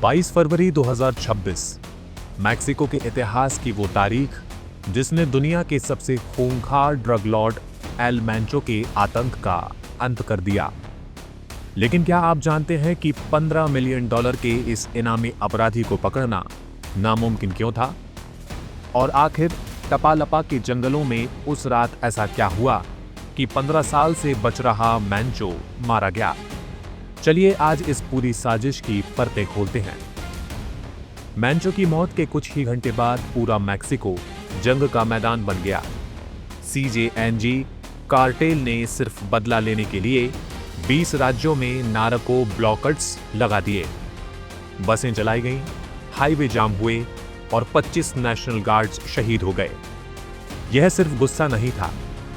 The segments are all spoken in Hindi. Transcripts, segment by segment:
22 फरवरी 2026 मैक्सिको के इतिहास की वो तारीख जिसने दुनिया के सबसे खूंखार ड्रग लॉर्ड एल मैंचो के आतंक का अंत कर दिया। लेकिन क्या आप जानते हैं कि $15 मिलियन के इस इनामी अपराधी को पकड़ना नामुमकिन क्यों था? और आखिर टपालपा के जंगलों में उस रात ऐसा क्या हुआ कि 15 साल से बच रहा मैंचो मारा गया? चलिए आज इस पूरी साजिश की परतें खोलते हैं। मैंचो की मौत के कुछ ही घंटे बाद पूरा मैक्सिको जंग का मैदान बन गया। CJNG कार्टेल ने सिर्फ बदला लेने के लिए 20 राज्यों में नारको ब्लॉकर्स लगा दिए। बसें जलाई गईं, हाईवे जाम हुए और 25 नेशनल गार्ड्स शहीद हो गए। यह सिर्फ गुस्सा नहीं था,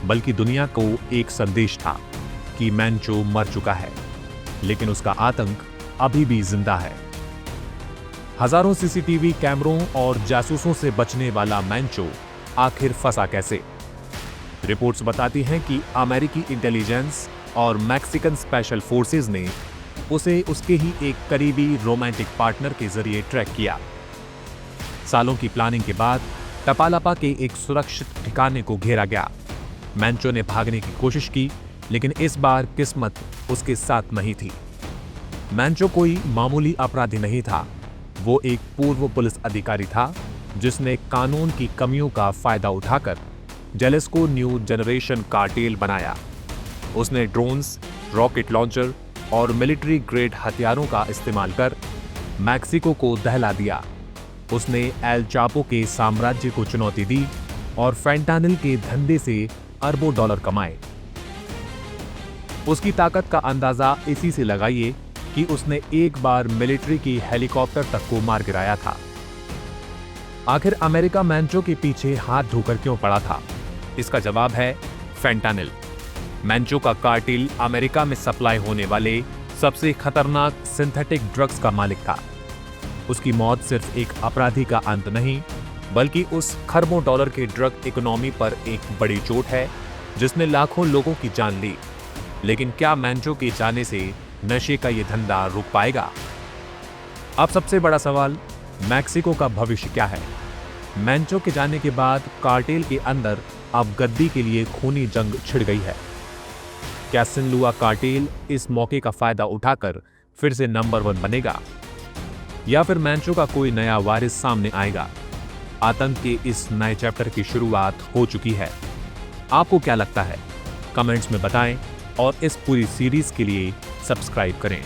बल्कि दुनिया को एक संदेश था कि मैंचो मर चुका है, लेकिन उसका आतंक अभी भी जिंदा है। हजारों CCTV कैमरों और जासूसों से बचने वाला मैंचो आखिर फंसा कैसे? रिपोर्ट्स बताती हैं कि अमेरिकी इंटेलिजेंस और मैक्सिकन स्पेशल फोर्सेस ने उसे उसके ही एक करीबी रोमांटिक पार्टनर के जरिए ट्रैक किया। सालों की प्लानिंग के बाद टपालपा के एक सुरक्षित ठिकाने को घेरा गया। मैंचो ने भागने की कोशिश की, लेकिन इस बार किस्मत उसके साथ नहीं थी। मैंचो कोई मामूली अपराधी नहीं था, वो एक पूर्व पुलिस अधिकारी था जिसने कानून की कमियों का फायदा उठाकर जेलेस्को न्यू जनरेशन कार्टेल बनाया। उसने ड्रोन्स, रॉकेट लॉन्चर और मिलिट्री ग्रेड हथियारों का इस्तेमाल कर मैक्सिको को दहला दिया। उसने एल चापो के साम्राज्य को चुनौती दी और फैंटानिल के धंधे से अरबों डॉलर कमाए। उसकी ताकत का अंदाजा इसी से लगाइए कि उसने एक बार मिलिट्री की हेलीकॉप्टर तक को मार गिराया था। आखिर अमेरिका मैंचो के पीछे हाथ धोकर क्यों पड़ा था? इसका जवाब है फैंटानिल। मैंचो का कार्टेल अमेरिका में सप्लाई होने वाले सबसे खतरनाक सिंथेटिक ड्रग्स का मालिक था। उसकी मौत सिर्फ एक अपराधी का अंत नहीं, बल्कि उस खरबों डॉलर के ड्रग इकोनॉमी पर एक बड़ी चोट है जिसने लाखों लोगों की जान ली। लेकिन क्या मैंचो के जाने से नशे का ये धंधा रुक पाएगा? अब सबसे बड़ा सवाल, मैक्सिको का भविष्य क्या है? मैंचो के जाने के बाद कार्टेल के अंदर अब गद्दी के लिए खूनी जंग छिड़ गई है। क्या सिनलुआ कार्टेल इस मौके का फायदा उठाकर फिर से नंबर 1 बनेगा, या फिर मैंचो का कोई नया वारिस सामने आएगा? आतंक के इस नए चैप्टर की शुरुआत हो चुकी है। आपको क्या लगता है? कमेंट्स में बताएं और इस पूरी सीरीज के लिए सब्सक्राइब करें।